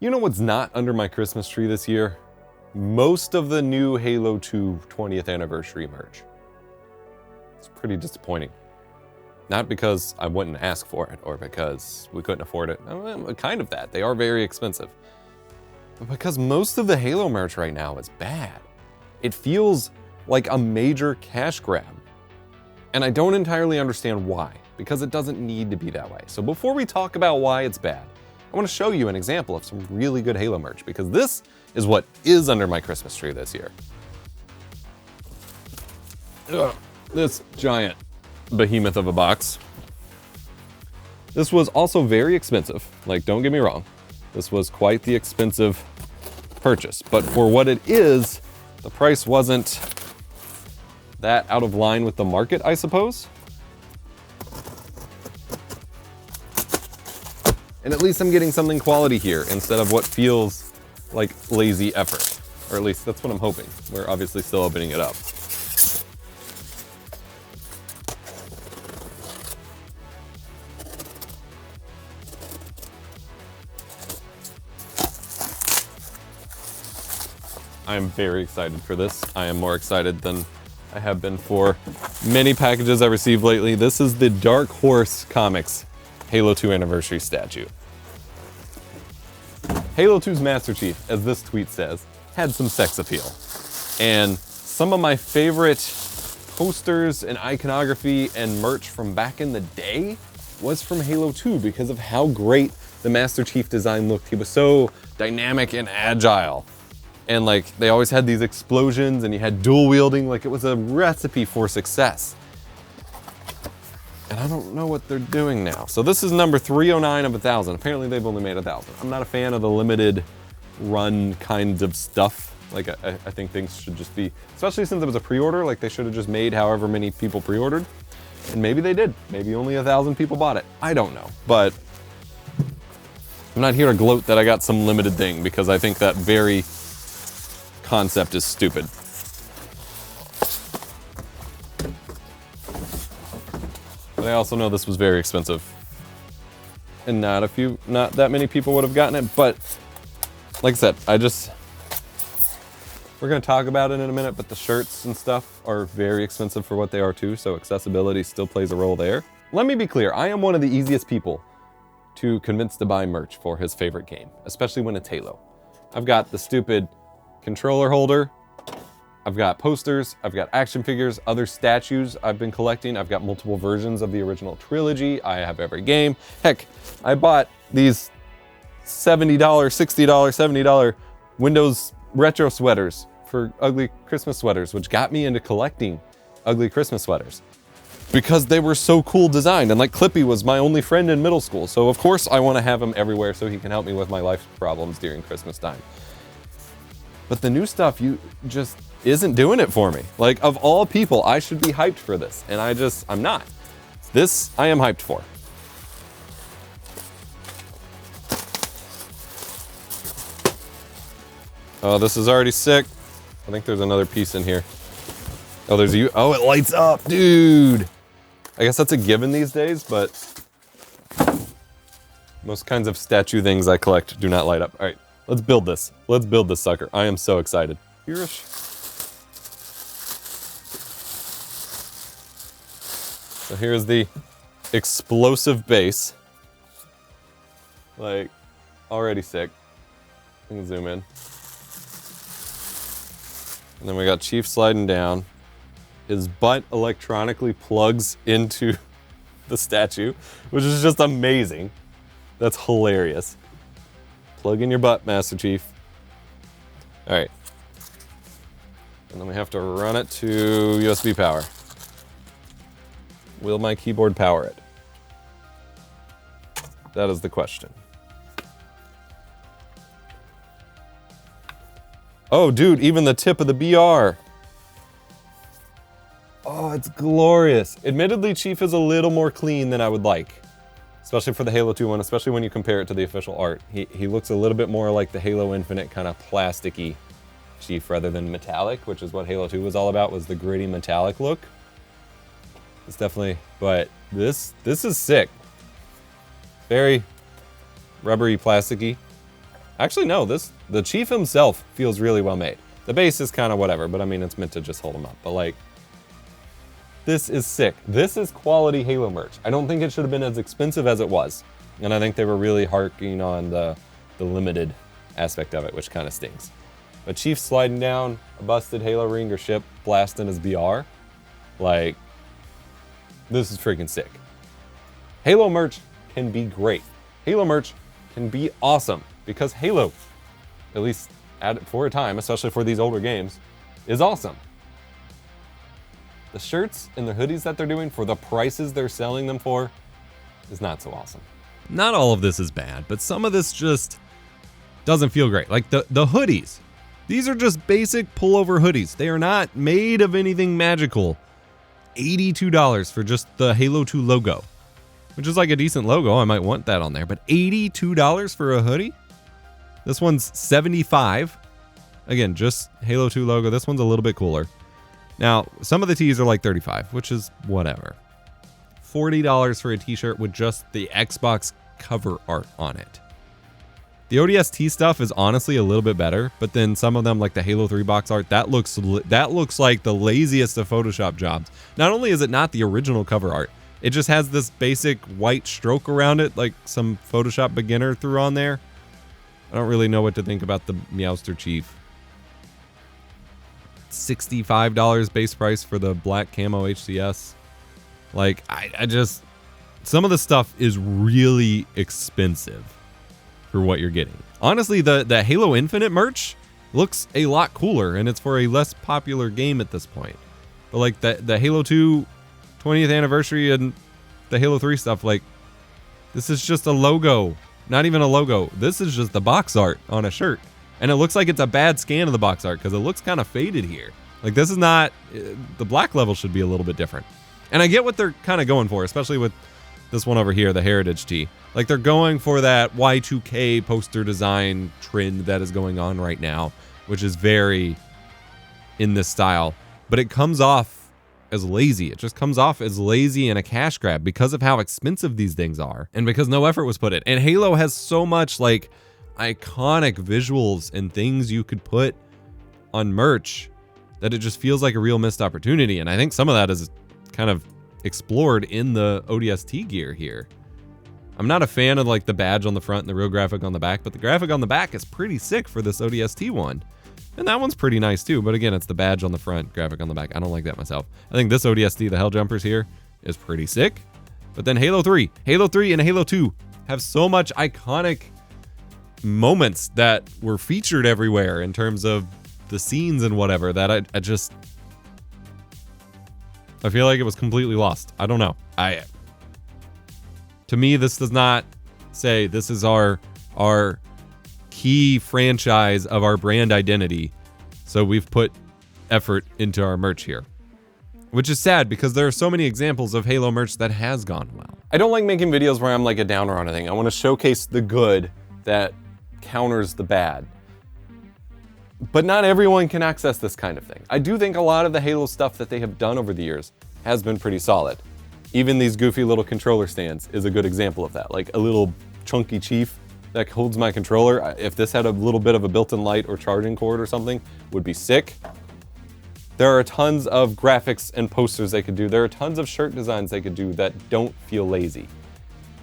You know what's not under my Christmas tree this year? Most of the new Halo 2 20th anniversary merch. It's pretty disappointing. Not because I wouldn't ask for it or because we couldn't afford it. Kind of that. They are very expensive. But because most of the Halo merch right now is bad. It feels like a major cash grab. And I don't entirely understand why, because it doesn't need to be that way. So before we talk about why it's bad, I want to show you an example of some really good Halo merch, because this is what is under my Christmas tree this year. Ugh, this giant behemoth of a box. This was also very expensive. Like, don't get me wrong. This was quite the expensive purchase, but for what it is, the price wasn't that out of line with the market, I suppose. And at least I'm getting something quality here instead of what feels like lazy effort. Or at least that's what I'm hoping. We're obviously still opening it up. I am very excited for this. I am more excited than I have been for many packages I've received lately. This is the Dark Horse Comics Halo 2 Anniversary statue. Halo 2's Master Chief, as this tweet says, had some sex appeal. And some of my favorite posters and iconography and merch from back in the day was from Halo 2 because of how great the Master Chief design looked. He was so dynamic and agile. And like, they always had these explosions and you had dual wielding, like it was a recipe for success. And I don't know what they're doing now. So this is number 309 of 1,000. Apparently they've only made 1,000. I'm not a fan of the limited run kinds of stuff. Like I think things should just be, especially since it was a pre-order, like they should have just made however many people pre-ordered. And maybe they did. Maybe only 1,000 people bought it. I don't know. But I'm not here to gloat that I got some limited thing because I think that very concept is stupid. But I also know this was very expensive. And not that many people would have gotten it, but like I said, we're gonna talk about it in a minute, but the shirts and stuff are very expensive for what they are too, so accessibility still plays a role there. Let me be clear, I am one of the easiest people to convince to buy merch for his favorite game, especially when it's Halo. I've got the stupid controller holder, I've got posters, I've got action figures, other statues I've been collecting. I've got multiple versions of the original trilogy. I have every game. Heck, I bought these $70, $60, $70 Windows retro sweaters for ugly Christmas sweaters, which got me into collecting ugly Christmas sweaters because they were so cool designed. And like Clippy was my only friend in middle school. So of course I want to have him everywhere so he can help me with my life problems during Christmas time. But the new stuff, you just isn't doing it for me. Like, of all people, I should be hyped for this, and I'm not. This, I am hyped for. Oh, this is already sick. I think there's another piece in here. Oh, there's you. Oh, it lights up, dude. I guess that's a given these days, but most kinds of statue things I collect do not light up. All right. Let's build this. Let's build this sucker. I am so excited. So here's the explosive base. Like, already sick. I can zoom in. And then we got Chief sliding down. His butt electronically plugs into the statue, which is just amazing. That's hilarious. Plug in your butt, Master Chief. All right. And then we have to run it to USB power. Will my keyboard power it? That is the question. Oh, dude, even the tip of the BR. Oh, it's glorious. Admittedly, Chief is a little more clean than I would like. Especially for the Halo 2 one, especially when you compare it to the official art. He looks a little bit more like the Halo Infinite kind of plasticky Chief rather than metallic, which is what Halo 2 was all about, was the gritty metallic look. It's definitely, but this is sick. Very rubbery, plasticky. Actually, no, the Chief himself feels really well made. The base is kind of whatever, but I mean, it's meant to just hold him up. But like, this is sick. This is quality Halo merch. I don't think it should have been as expensive as it was. And I think they were really harking on the limited aspect of it, which kind of stings. But Chief sliding down a busted Halo ring or ship, blasting his BR. Like, this is freaking sick. Halo merch can be great. Halo merch can be awesome because Halo, at least for a time, especially for these older games, is awesome. The shirts and the hoodies that they're doing for the prices they're selling them for is not so awesome. Not all of this is bad, but some of this just doesn't feel great. Like the hoodies. These are just basic pullover hoodies. They are not made of anything magical. $82 for just the Halo 2 logo, which is like a decent logo. I might want that on there, but $82 for a hoodie? This one's $75. Again, just Halo 2 logo. This one's a little bit cooler. Now, some of the tees are like $35, which is whatever. $40 for a t-shirt with just the Xbox cover art on it. The ODST stuff is honestly a little bit better, but then some of them, like the Halo 3 box art, that looks like the laziest of Photoshop jobs. Not only is it not the original cover art, it just has this basic white stroke around it, like some Photoshop beginner threw on there. I don't really know what to think about the Meowster Chief. $65 base price for the black camo HCS. Like, I just... Some of the stuff is really expensive for what you're getting. Honestly, the Halo Infinite merch looks a lot cooler, and it's for a less popular game at this point. But like the Halo 2 20th anniversary and the Halo 3 stuff, like, this is just a logo. Not even a logo. This is just the box art on a shirt. And it looks like it's a bad scan of the box art because it looks kind of faded here. Like, this is not... The black level should be a little bit different. And I get what they're kind of going for, especially with this one over here, the Heritage Tee. Like, they're going for that Y2K poster design trend that is going on right now, which is very in this style. But it comes off as lazy. It just comes off as lazy and a cash grab because of how expensive these things are and because no effort was put in. And Halo has so much, like, iconic visuals and things you could put on merch that it just feels like a real missed opportunity. And I think some of that is kind of explored in the ODST gear here. I'm not a fan of like the badge on the front and the real graphic on the back, but the graphic on the back is pretty sick for this ODST one. And that one's pretty nice too, but again, it's the badge on the front, graphic on the back. I don't like that myself. I think this ODST, the Hell Jumpers here, is pretty sick. But then Halo 3 and Halo 2 have so much iconic moments that were featured everywhere in terms of the scenes and whatever that I feel like it was completely lost. I don't know. To me, this does not say this is our key franchise of our brand identity. So we've put effort into our merch here, which is sad because there are so many examples of Halo merch that has gone well. I don't like making videos where I'm like a downer on anything. I want to showcase the good that counters the bad. But not everyone can access this kind of thing. I do think a lot of the Halo stuff that they have done over the years has been pretty solid. Even these goofy little controller stands is a good example of that. Like a little chunky Chief that holds my controller. If this had a little bit of a built-in light or charging cord or something, would be sick. There are tons of graphics and posters they could do. There are tons of shirt designs they could do that don't feel lazy.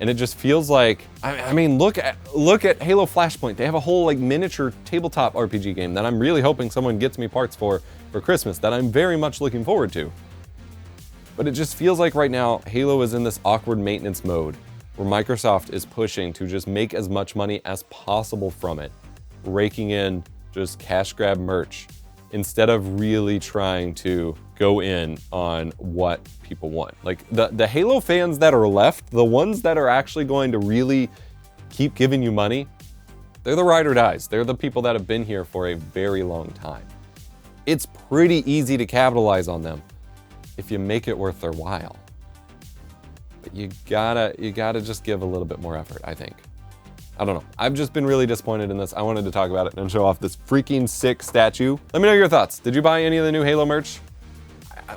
And it just feels like, I mean, look at Halo Flashpoint. They have a whole like miniature tabletop RPG game that I'm really hoping someone gets me parts for Christmas that I'm very much looking forward to. But it just feels like right now, Halo is in this awkward maintenance mode where Microsoft is pushing to just make as much money as possible from it, raking in just cash grab merch instead of really trying to go in on what people want. Like the Halo fans that are left, the ones that are actually going to really keep giving you money, they're the ride or dies. They're the people that have been here for a very long time. It's pretty easy to capitalize on them if you make it worth their while. But you gotta just give a little bit more effort, I think. I don't know. I've just been really disappointed in this. I wanted to talk about it and show off this freaking sick statue. Let me know your thoughts. Did you buy any of the new Halo merch?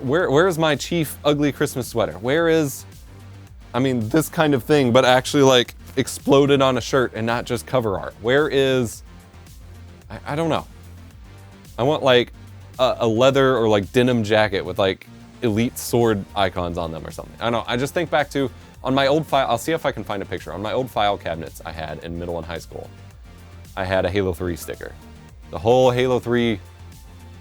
Where's my Chief ugly Christmas sweater? Where is, I mean, this kind of thing, but actually like exploded on a shirt and not just cover art? Where is I don't know. I want like a leather or like denim jacket with like elite sword icons on them or something. I don't know. I just think back to on my old file. I'll see if I can find a picture. On my old file cabinets I had in middle and high school, I had a Halo 3 sticker. The whole Halo 3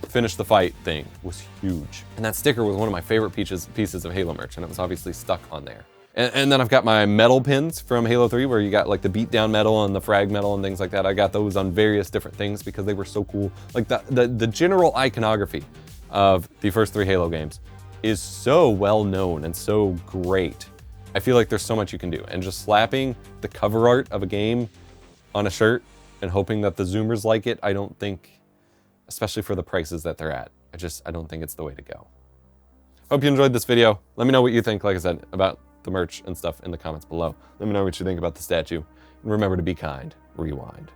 finish the fight thing was huge. And that sticker was one of my favorite pieces of Halo merch, and it was obviously stuck on there. And then I've got my medal pins from Halo 3 where you got like the beatdown medal and the frag medal and things like that. I got those on various different things because they were so cool. Like the general iconography of the first 3 Halo games is so well known and so great. I feel like there's so much you can do. And just slapping the cover art of a game on a shirt and hoping that the Zoomers like it, I don't think, especially for the prices that they're at, I don't think it's the way to go. Hope you enjoyed this video. Let me know what you think, like I said, about the merch and stuff in the comments below. Let me know what you think about the statue. And remember to be kind. Rewind.